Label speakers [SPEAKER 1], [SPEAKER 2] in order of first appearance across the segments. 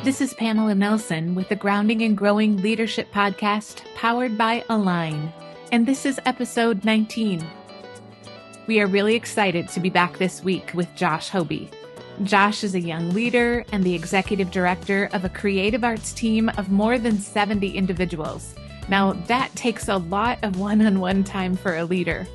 [SPEAKER 1] This is Pamela Nelson with the Grounding and Growing Leadership Podcast powered by Align, and this is episode 19. We are really excited to be back this week with Josh Hoaby. Josh is a young leader and the executive director of a creative arts team of more than 70 individuals. Now, that takes a lot of one-on-one time for a leader.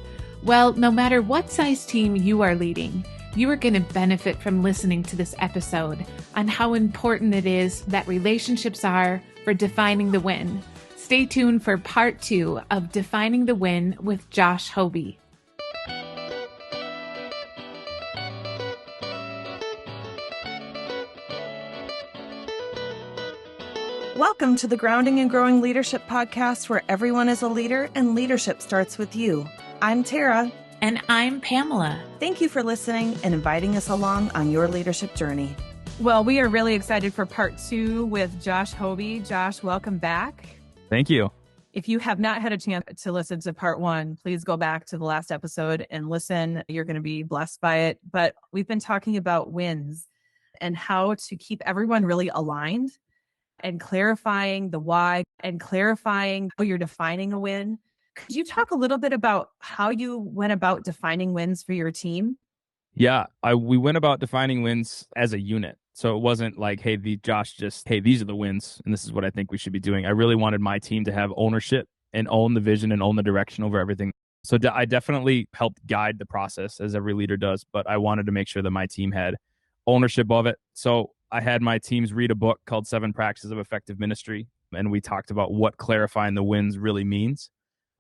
[SPEAKER 1] Well, no matter what size team you are leading, you are going to benefit from listening to this episode on how important it is that relationships are for defining the win. Stay tuned for part 2 of Defining the Win with Josh Hoaby.
[SPEAKER 2] Welcome to the Grounding and Growing Leadership Podcast, where everyone is a leader and leadership starts with you. I'm Tara.
[SPEAKER 1] And I'm Pamela.
[SPEAKER 2] Thank you for listening and inviting us along on your leadership journey.
[SPEAKER 3] Well, we are really excited for part 2 with Josh Hoaby. Josh, welcome back.
[SPEAKER 4] Thank you.
[SPEAKER 3] If you have not had a chance to listen to part 1, please go back to the last episode and listen. You're going to be blessed by it. But we've been talking about wins and how to keep everyone really aligned and clarifying the why and clarifying how you're defining a win. Could you talk a little bit about how you went about defining wins for your team?
[SPEAKER 4] Yeah, we went about defining wins as a unit. So it wasn't like, hey, these are the wins, and this is what I think we should be doing. I really wanted my team to have ownership and own the vision and own the direction over everything. So I definitely helped guide the process, as every leader does, but I wanted to make sure that my team had ownership of it. So I had my teams read a book called 7 Practices of Effective Ministry, and we talked about what clarifying the wins really means.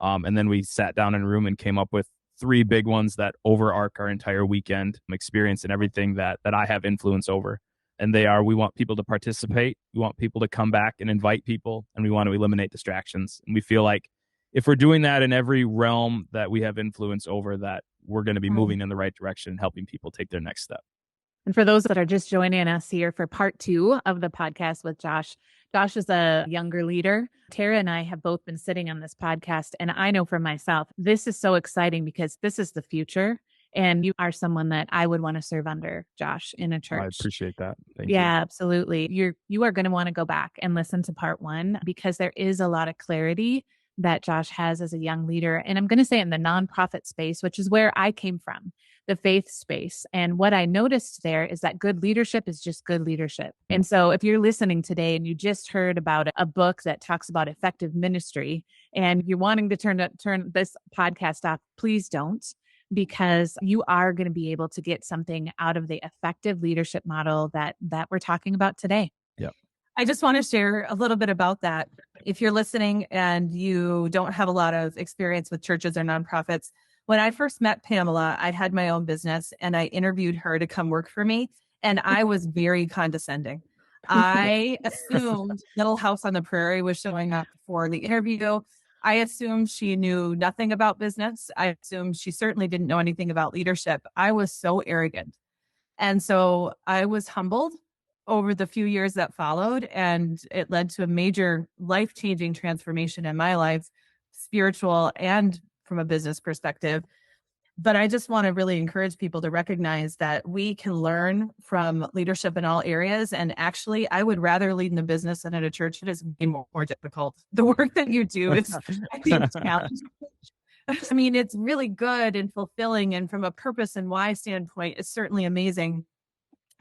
[SPEAKER 4] And then we sat down in a room and came up with 3 big ones that overarch our entire weekend experience and everything that I have influence over. And they are, we want people to participate, we want people to come back and invite people, and we want to eliminate distractions. And we feel like if we're doing that in every realm that we have influence over, that we're going to be moving in the right direction and helping people take their next step.
[SPEAKER 1] And for those that are just joining us here for part 2 of the podcast with Josh, Josh is a younger leader. Tara and I have both been sitting on this podcast, and I know for myself, this is so exciting because this is the future, and you are someone that I would want to serve under, Josh, in a church.
[SPEAKER 4] I appreciate that. Thank you.
[SPEAKER 1] Yeah, absolutely. You are going to want to go back and listen to part 1 because there is a lot of clarity that Josh has as a young leader. And I'm going to say in the nonprofit space, which is where I came from, the faith space. And what I noticed there is that good leadership is just good leadership. And so if you're listening today and you just heard about a book that talks about effective ministry and you're wanting to turn this podcast off, please don't, because you are going to be able to get something out of the effective leadership model that we're talking about today.
[SPEAKER 4] Yeah.
[SPEAKER 3] I just want to share a little bit about that. If you're listening and you don't have a lot of experience with churches or nonprofits, when I first met Pamela, I had my own business and I interviewed her to come work for me. And I was very condescending. I assumed Little House on the Prairie was showing up for the interview. I assumed she knew nothing about business. I assumed she certainly didn't know anything about leadership. I was so arrogant. And so I was humbled over the few years that followed, and it led to a major life-changing transformation in my life, spiritual and from a business perspective. But I just want to really encourage people to recognize that we can learn from leadership in all areas. And actually, I would rather lead in a business than at a church. It is way more difficult. The work that you do is, I think, challenging. I mean, it's really good and fulfilling. And from a purpose and why standpoint, it's certainly amazing.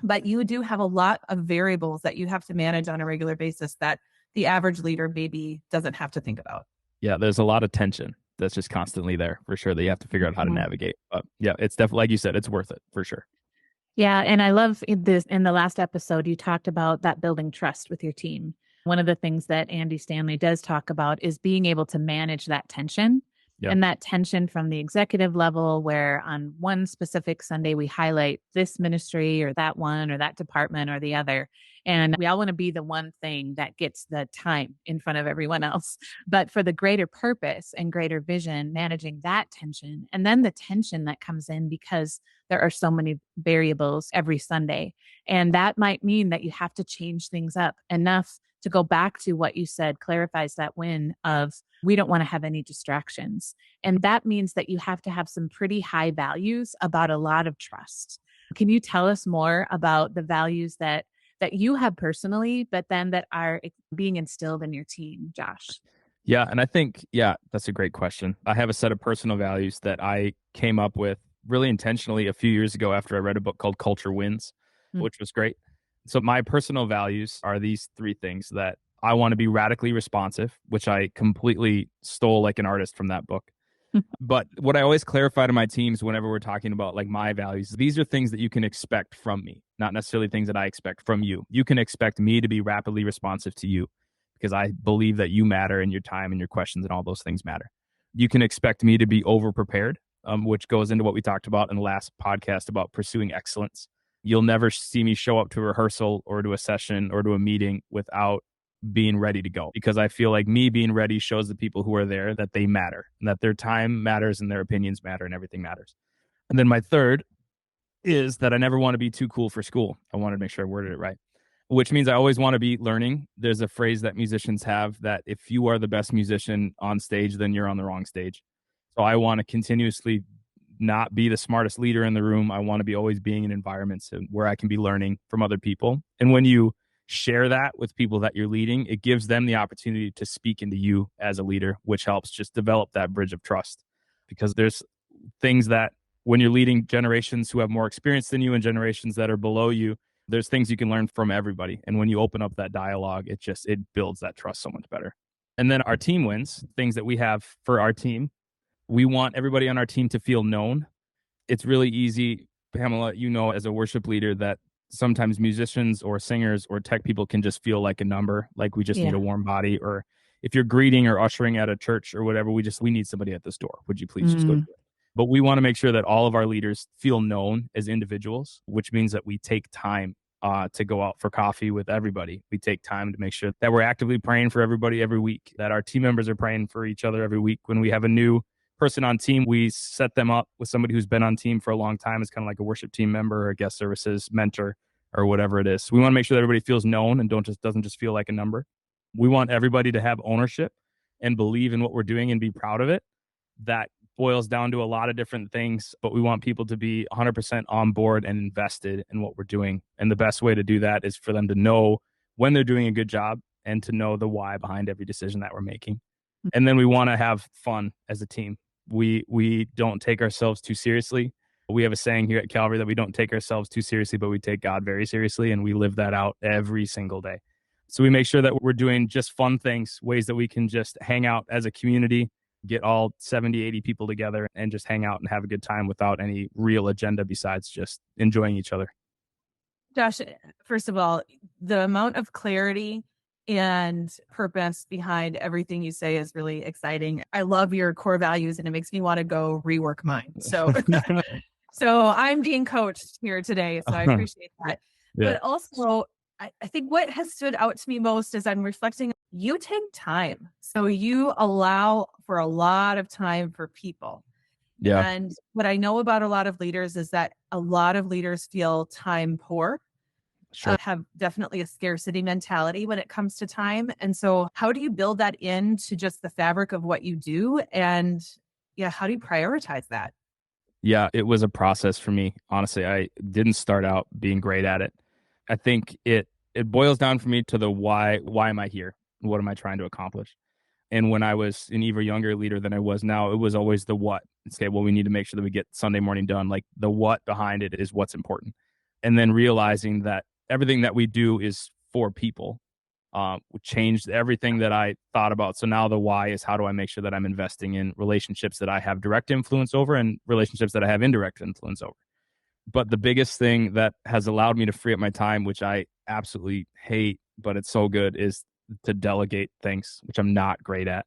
[SPEAKER 3] But you do have a lot of variables that you have to manage on a regular basis that the average leader maybe doesn't have to think about.
[SPEAKER 4] Yeah, there's a lot of tension that's just constantly there for sure that you have to figure out how to navigate. But yeah, it's definitely, like you said, it's worth it for sure.
[SPEAKER 1] Yeah. And I love in the last episode, you talked about that building trust with your team. One of the things that Andy Stanley does talk about is being able to manage that tension. Yep. And that tension from the executive level, where on one specific Sunday, we highlight this ministry or that one or that department or the other. And we all want to be the one thing that gets the time in front of everyone else. But for the greater purpose and greater vision, managing that tension, and then the tension that comes in because there are so many variables every Sunday. And that might mean that you have to change things up enough to go back to what you said, clarifies that win of we don't want to have any distractions. And that means that you have to have some pretty high values about a lot of trust. Can you tell us more about the values that that you have personally, but then that are being instilled in your team, Josh?
[SPEAKER 4] Yeah. And I think, yeah, that's a great question. I have a set of personal values that I came up with really intentionally a few years ago after I read a book called Culture Wins, which was great. So my personal values are these three things: that I want to be radically responsive, which I completely stole like an artist from that book. But what I always clarify to my teams whenever we're talking about like my values, these are things that you can expect from me, not necessarily things that I expect from you. You can expect me to be rapidly responsive to you because I believe that you matter and your time and your questions and all those things matter. You can expect me to be over prepared, which goes into what we talked about in the last podcast about pursuing excellence. You'll never see me show up to a rehearsal or to a session or to a meeting without being ready to go, because I feel like me being ready shows the people who are there that they matter and that their time matters and their opinions matter and everything matters. And then my third is that I never want to be too cool for school. I wanted to make sure I worded it right, which means I always want to be learning. There's a phrase that musicians have that if you are the best musician on stage, then you're on the wrong stage. So I want to continuously not be the smartest leader in the room. I want to be always being in environments where I can be learning from other people. And when you share that with people that you're leading, it gives them the opportunity to speak into you as a leader, which helps just develop that bridge of trust. Because there's things that when you're leading generations who have more experience than you and generations that are below you, there's things you can learn from everybody. And when you open up that dialogue, it builds that trust so much better. And then our team wins, things that we have for our team. We want everybody on our team to feel known. It's really easy, Pamela, as a worship leader, that sometimes musicians or singers or tech people can just feel like a number, like we just need a warm body. Or if you're greeting or ushering at a church or whatever, we need somebody at this door. Would you please just go do it? But we want to make sure that all of our leaders feel known as individuals, which means that we take time to go out for coffee with everybody. We take time to make sure that we're actively praying for everybody every week, that our team members are praying for each other every week. When we have a new person on team, we set them up with somebody who's been on team for a long time. It's kind of like a worship team member or a guest services mentor or whatever it is. We want to make sure that everybody feels known and doesn't just feel like a number. We want everybody to have ownership and believe in what we're doing and be proud of it. That boils down to a lot of different things, but we want people to be 100% on board and invested in what we're doing. And the best way to do that is for them to know when they're doing a good job and to know the why behind every decision that we're making. And then we want to have fun as a team. We don't take ourselves too seriously. We have a saying here at Calvary that we don't take ourselves too seriously, but we take God very seriously, and we live that out every single day. So we make sure that we're doing just fun things, ways that we can just hang out as a community, get all 70, 80 people together and just hang out and have a good time without any real agenda besides just enjoying each other.
[SPEAKER 3] Josh, first of all, the amount of clarity and purpose behind everything you say is really exciting. I love your core values and it makes me want to go rework mine. So, so I'm being coached here today. So I appreciate that. Yeah. But also, I think what has stood out to me most as I'm reflecting, you take time. So you allow for a lot of time for people. Yeah. And what I know about a lot of leaders is that a lot of leaders feel time poor. Sure. Have definitely a scarcity mentality when it comes to time. And so how do you build that into just the fabric of what you do? And how do you prioritize that?
[SPEAKER 4] Yeah, it was a process for me. Honestly, I didn't start out being great at it. I think it boils down for me to the why. Why am I here? What am I trying to accomplish? And when I was an even younger leader than I was now, it was always the what. Okay, well, we need to make sure that we get Sunday morning done. Like the what behind it is what's important. And then realizing that everything that we do is for people, changed everything that I thought about. So now the why is how do I make sure that I'm investing in relationships that I have direct influence over and relationships that I have indirect influence over. But the biggest thing that has allowed me to free up my time, which I absolutely hate, but it's so good, is to delegate things, which I'm not great at.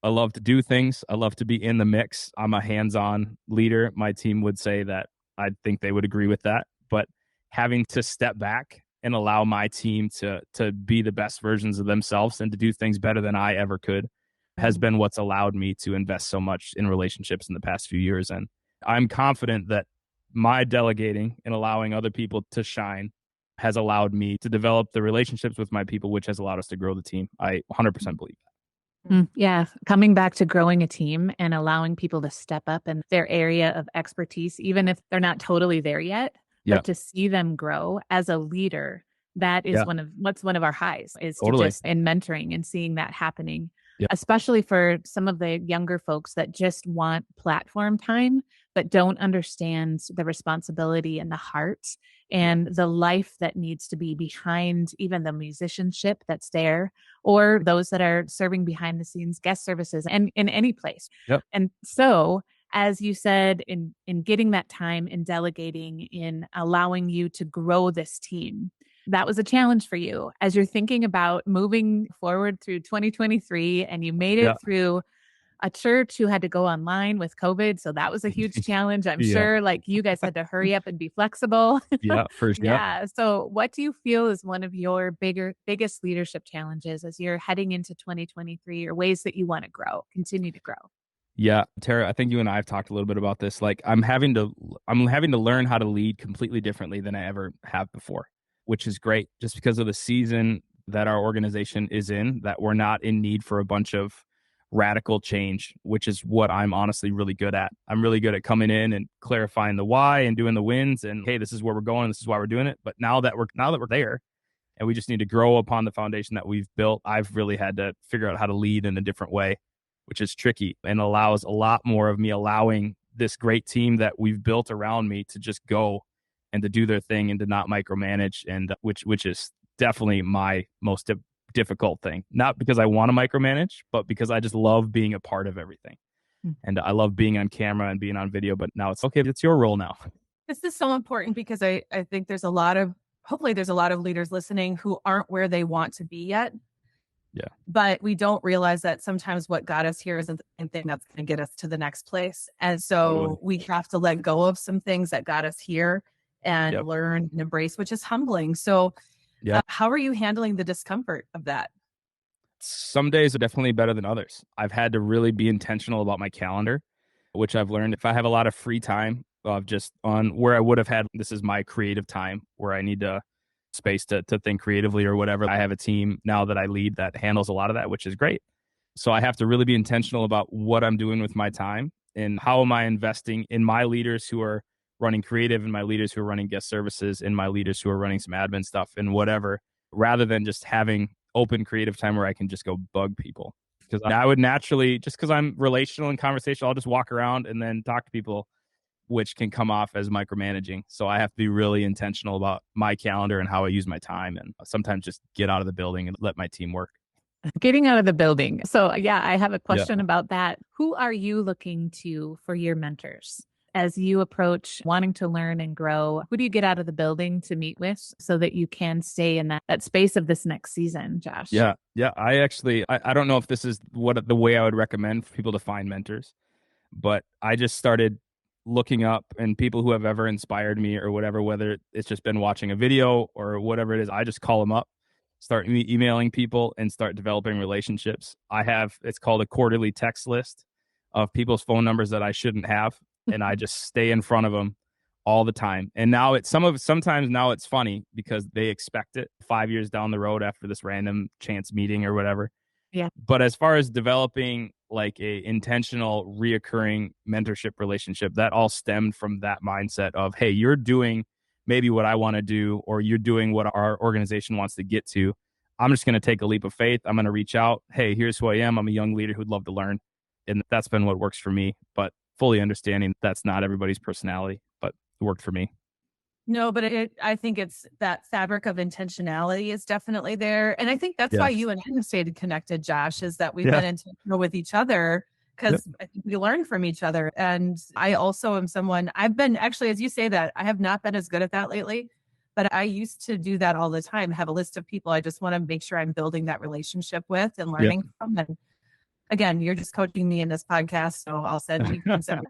[SPEAKER 4] I love to do things. I love to be in the mix. I'm a hands-on leader. My team would say that. I think they would agree with that. But having to step back and allow my team to be the best versions of themselves and to do things better than I ever could has been what's allowed me to invest so much in relationships in the past few years. And I'm confident that my delegating and allowing other people to shine has allowed me to develop the relationships with my people, which has allowed us to grow the team. I 100% believe that.
[SPEAKER 1] Yeah. Coming back to growing a team and allowing people to step up in their area of expertise, even if they're not totally there yet, but to see them grow as a leader, That is
[SPEAKER 4] Yeah,
[SPEAKER 1] one of our highs is to
[SPEAKER 4] totally.
[SPEAKER 1] just in mentoring and seeing that happening,
[SPEAKER 4] Yeah.
[SPEAKER 1] especially for some of the younger folks that just want platform time, but don't understand the responsibility and the heart and the life that needs to be behind even the musicianship that's there, or those that are serving behind the scenes guest services and in any place.
[SPEAKER 4] Yep.
[SPEAKER 1] And so as you said, in getting that time, in delegating, in allowing you to grow this team, that was a challenge for you as you're thinking about moving forward through 2023, and you made
[SPEAKER 4] Yeah.
[SPEAKER 1] it through a church who had to go online with COVID. So that was a huge challenge. I'm
[SPEAKER 4] Yeah.
[SPEAKER 1] sure like you guys had to hurry up and be flexible.
[SPEAKER 4] Yeah. Yeah.
[SPEAKER 1] Yeah. So what do you feel is one of your biggest leadership challenges as you're heading into 2023, or ways that you want to grow, continue to grow?
[SPEAKER 4] Yeah, Tara, I think you and I have talked a little bit about this. Like I'm having to learn how to lead completely differently than I ever have before, which is great just because of the season that our organization is in, that we're not in need for a bunch of radical change, which is what I'm honestly really good at. I'm really good at coming in and clarifying the why and doing the wins and hey, this is where we're going, this is why we're doing it. But now that we're there and we just need to grow upon the foundation that we've built, I've really had to figure out how to lead in a different way, which is tricky and allows a lot more of me allowing this great team that we've built around me to just go and to do their thing and to not micromanage, and which is definitely my most difficult thing. Not because I want to micromanage, but because I just love being a part of everything. And I love being on camera and being on video, but now it's okay, it's your role now.
[SPEAKER 3] This is so important because I think hopefully there's a lot of leaders listening who aren't where they want to be yet.
[SPEAKER 4] Yeah.
[SPEAKER 3] But we don't realize that sometimes what got us here isn't the same thing that's going to get us to the next place. And so
[SPEAKER 4] Totally.
[SPEAKER 3] we have to let go of some things that got us here and
[SPEAKER 4] Yep.
[SPEAKER 3] learn and embrace, which is humbling. So
[SPEAKER 4] Yeah.
[SPEAKER 3] how are you handling the discomfort of that?
[SPEAKER 4] Some days are definitely better than others. I've had to really be intentional about my calendar, which I've learned if I have a lot of free time of just on where I would have had, this is my creative time where I need to space to think creatively or whatever. I have a team now that I lead that handles a lot of that, which is great. So I have to really be intentional about what I'm doing with my time and how am I investing in my leaders who are running creative and my leaders who are running guest services and my leaders who are running some admin stuff and whatever, rather than just having open creative time where I can just go bug people. Because I would naturally, just because I'm relational and conversational, I'll just walk around and then talk to people, which can come off as micromanaging. So I have to be really intentional about my calendar and how I use my time, and sometimes just get out of the building and let my team work.
[SPEAKER 1] Getting out of the building. So, yeah, I have a
[SPEAKER 4] Yeah.
[SPEAKER 1] question about that. Who are you looking to for your mentors as you approach wanting to learn and grow? Who do you get out of the building to meet with so that you can stay in that space of this next season, Josh?
[SPEAKER 4] Yeah. Yeah. I don't know if this is the way I would recommend for people to find mentors, but I just started looking up and people who have ever inspired me or whatever, whether it's just been watching a video or whatever it is, I just call them up, start emailing people and start developing relationships. It's called a quarterly text list of people's phone numbers that I shouldn't have. And I just stay in front of them all the time. And now sometimes now it's funny because they expect it 5 years down the road after this random chance meeting or whatever.
[SPEAKER 1] Yeah.
[SPEAKER 4] But as far as developing like a intentional reoccurring mentorship relationship, that all stemmed from that mindset of, hey, you're doing maybe what I want to do, or you're doing what our organization wants to get to. I'm just going to take a leap of faith. I'm going to reach out. Hey, here's who I am. I'm a young leader who'd love to learn. And that's been what works for me, but fully understanding that's not everybody's personality, but it worked for me.
[SPEAKER 3] No, but I think it's that fabric of intentionality is definitely there. And I think that's why you and I have stayed connected, Josh, is that we've been intentional with each other because I think we learn from each other. And I also am someone, I've been actually, as you say that, I have not been as good at that lately, but I used to do that all the time, have a list of people I just want to make sure I'm building that relationship with and learning from. And again, you're just coaching me in this podcast, so I'll send you some.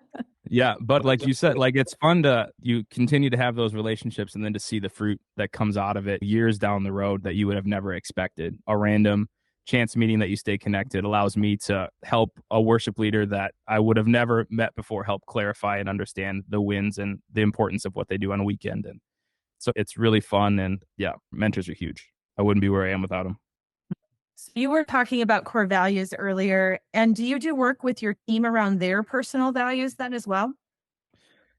[SPEAKER 4] Yeah, but like you said, like it's fun you continue to have those relationships and then to see the fruit that comes out of it years down the road that you would have never expected. A random chance meeting that you stay connected allows me to help a worship leader that I would have never met before help clarify and understand the wins and the importance of what they do on a weekend. And so it's really fun. And yeah, mentors are huge. I wouldn't be where I am without them.
[SPEAKER 3] So you were talking about core values earlier, and do you do work with your team around their personal values then as well?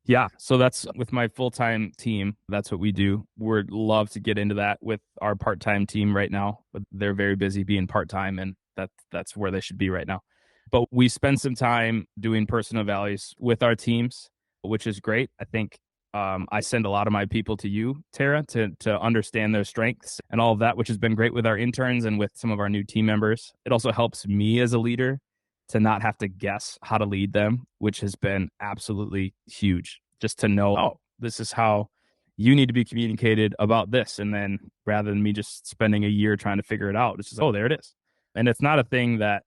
[SPEAKER 4] Yeah, so that's with my full-time team. That's what we do. We'd love to get into that with our part-time team right now, but they're very busy being part-time, and that's where they should be right now. But we spend some time doing personal values with our teams, which is great. I think I send a lot of my people to you, Tara, to understand their strengths and all of that, which has been great with our interns and with some of our new team members. It also helps me as a leader to not have to guess how to lead them, which has been absolutely huge. Just to know, oh, this is how you need to be communicated about this. And then rather than me just spending a year trying to figure it out, it's just, oh, there it is. And it's not a thing that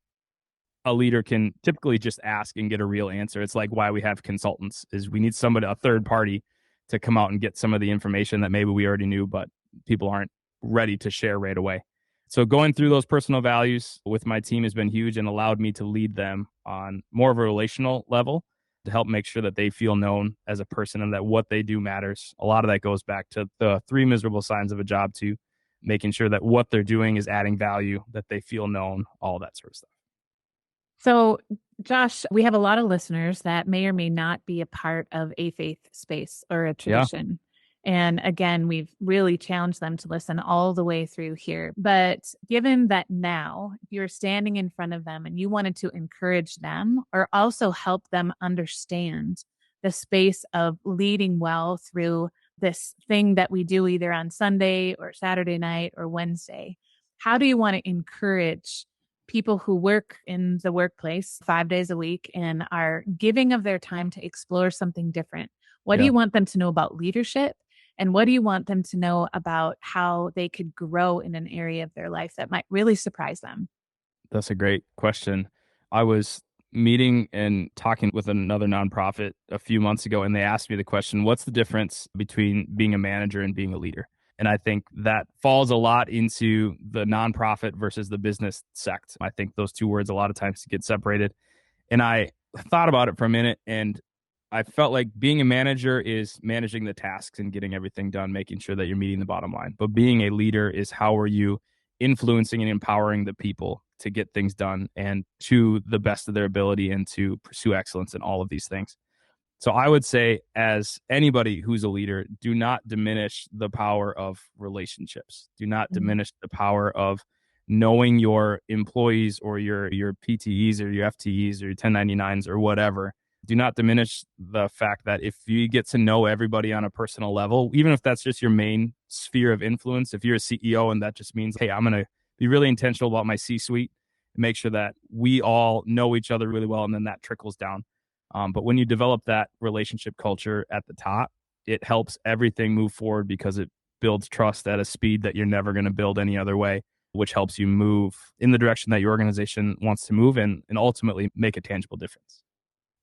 [SPEAKER 4] a leader can typically just ask and get a real answer. It's like why we have consultants is we need somebody, a third party, to come out and get some of the information that maybe we already knew, but people aren't ready to share right away. So going through those personal values with my team has been huge and allowed me to lead them on more of a relational level to help make sure that they feel known as a person and that what they do matters. A lot of that goes back to the 3 miserable signs of a job too, making sure that what they're doing is adding value, that they feel known, all that sort of stuff.
[SPEAKER 1] So, Josh, we have a lot of listeners that may or may not be a part of a faith space or a tradition. And again, we've really challenged them to listen all the way through here. But given that now you're standing in front of them and you wanted to encourage them or also help them understand the space of leading well through this thing that we do either on Sunday or Saturday night or Wednesday, how do you want to encourage people who work in the workplace 5 days a week and are giving of their time to explore something different? What do you want them to know about leadership? And what do you want them to know about how they could grow in an area of their life that might really surprise them?
[SPEAKER 4] That's a great question. I was meeting and talking with another nonprofit a few months ago, and they asked me the question, what's the difference between being a manager and being a leader? And I think that falls a lot into the nonprofit versus the business sect. I think those two words a lot of times get separated. And I thought about it for a minute, and I felt like being a manager is managing the tasks and getting everything done, making sure that you're meeting the bottom line. But being a leader is how are you influencing and empowering the people to get things done and to the best of their ability and to pursue excellence in all of these things. So I would say, as anybody who's a leader, do not diminish the power of relationships. Do not diminish the power of knowing your employees or your PTEs or your FTEs or your 1099s or whatever. Do not diminish the fact that if you get to know everybody on a personal level, even if that's just your main sphere of influence, if you're a CEO and that just means, hey, I'm going to be really intentional about my C-suite and make sure that we all know each other really well, and then that trickles down. But when you develop that relationship culture at the top, it helps everything move forward because it builds trust at a speed that you're never going to build any other way, which helps you move in the direction that your organization wants to move and ultimately make a tangible difference.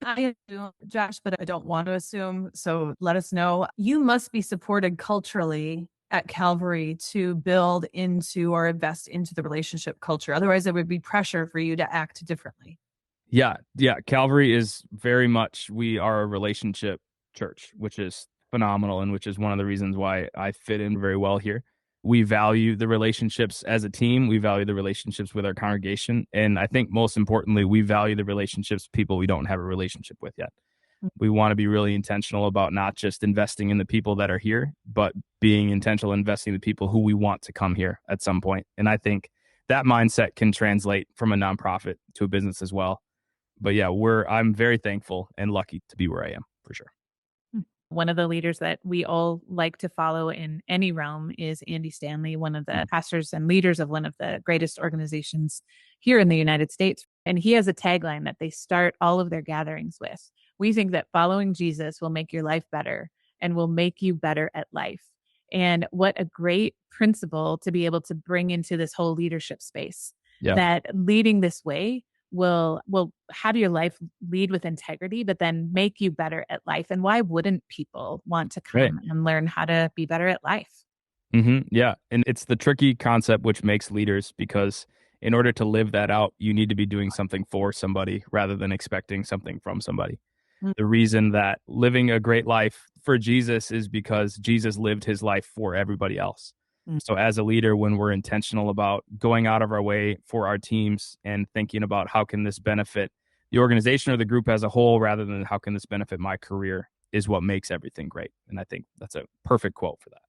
[SPEAKER 3] I do, Josh, but I don't want to assume. So let us know. You must be supported culturally at Calvary to build into or invest into the relationship culture. Otherwise, there would be pressure for you to act differently.
[SPEAKER 4] Yeah. Calvary is very much, we are a relationship church, which is phenomenal and which is one of the reasons why I fit in very well here. We value the relationships as a team. We value the relationships with our congregation. And I think most importantly, we value the relationships with people we don't have a relationship with yet. We want to be really intentional about not just investing in the people that are here, but being intentional investing in the people who we want to come here at some point. And I think that mindset can translate from a nonprofit to a business as well. But yeah, I'm very thankful and lucky to be where I am, for sure.
[SPEAKER 1] One of the leaders that we all like to follow in any realm is Andy Stanley, one of the pastors and leaders of one of the greatest organizations here in the United States. And he has a tagline that they start all of their gatherings with. We think that following Jesus will make your life better and will make you better at life. And what a great principle to be able to bring into this whole leadership space, that leading this way will have your life lead with integrity, but then make you better at life. And why wouldn't people want to come and learn how to be better at life?
[SPEAKER 4] Yeah. And it's the tricky concept which makes leaders, because in order to live that out, you need to be doing something for somebody rather than expecting something from somebody. The reason that living a great life for Jesus is because Jesus lived his life for everybody else. So as a leader, when we're intentional about going out of our way for our teams and thinking about how can this benefit the organization or the group as a whole, rather than how can this benefit my career, is what makes everything great. And I think that's a perfect quote for that.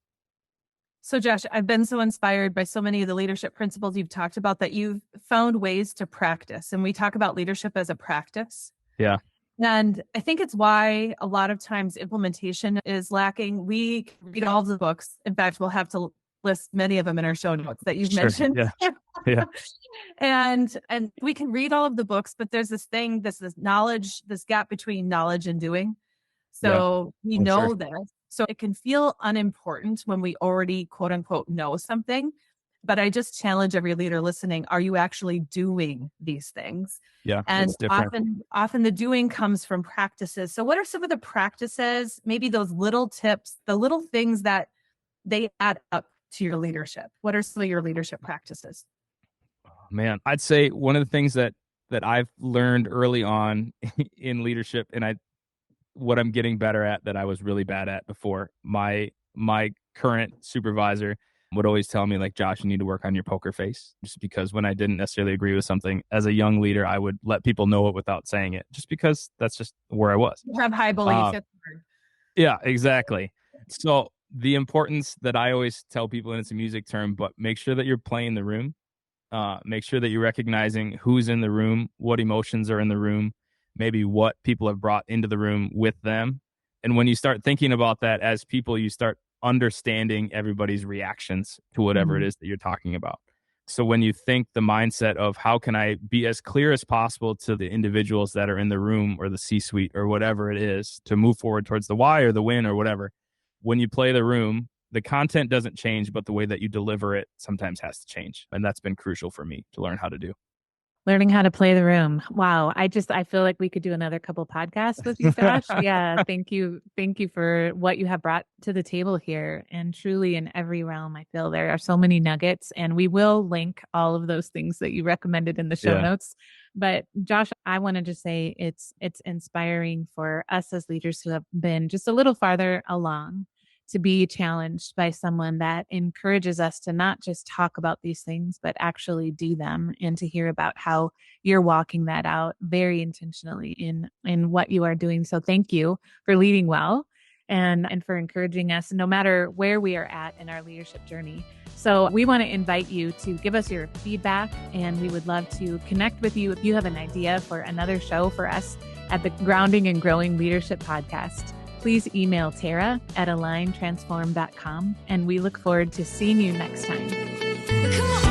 [SPEAKER 3] So Josh, I've been so inspired by so many of the leadership principles you've talked about that you've found ways to practice. And we talk about leadership as a practice.
[SPEAKER 4] Yeah.
[SPEAKER 3] And I think it's why a lot of times implementation is lacking. We can read all of the books. In fact, we'll have to list many of them in our show notes that you've mentioned.
[SPEAKER 4] Yeah. Yeah.
[SPEAKER 3] And we can read all of the books, but there's this thing, this knowledge, this gap between knowledge and doing. So we know this. So it can feel unimportant when we already, quote unquote, know something. But I just challenge every leader listening, are you actually doing these things?
[SPEAKER 4] Yeah.
[SPEAKER 3] And
[SPEAKER 4] it's different.
[SPEAKER 3] often the doing comes from practices. So what are some of the practices, maybe those little tips, the little things that they add up to your leadership? What are some of your leadership practices?
[SPEAKER 4] Man, I'd say one of the things that I've learned early on in leadership, and what I'm getting better at that I was really bad at before, my current supervisor would always tell me, like, Josh, you need to work on your poker face. Just because when I didn't necessarily agree with something as a young leader, I would let people know it without saying it, just because that's just where I was.
[SPEAKER 3] You have high belief.
[SPEAKER 4] Yeah, exactly. So the importance that I always tell people, and it's a music term, but make sure that you're playing the room. Make sure that you're recognizing who's in the room, what emotions are in the room, maybe what people have brought into the room with them. And when you start thinking about that as people, you start understanding everybody's reactions to whatever it is that you're talking about. So when you think the mindset of how can I be as clear as possible to the individuals that are in the room or the C-suite or whatever it is to move forward towards the why or the win or whatever, when you play the room, the content doesn't change, but the way that you deliver it sometimes has to change. And that's been crucial for me to learn how to do.
[SPEAKER 1] Learning how to play the room. Wow. I feel like we could do another couple podcasts with you, Josh. Yeah. Thank you. Thank you for what you have brought to the table here. And truly in every realm, I feel there are so many nuggets, and we will link all of those things that you recommended in the show notes. But Josh, I want to just say it's inspiring for us as leaders who have been just a little farther along to be challenged by someone that encourages us to not just talk about these things, but actually do them, and to hear about how you're walking that out very intentionally in what you are doing. So thank you for leading well and for encouraging us no matter where we are at in our leadership journey. So we want to invite you to give us your feedback, and we would love to connect with you if you have an idea for another show for us at the Grounding and Growing Leadership Podcast. Please email Tara at aligntransform.com, and we look forward to seeing you next time.
[SPEAKER 5] Come on.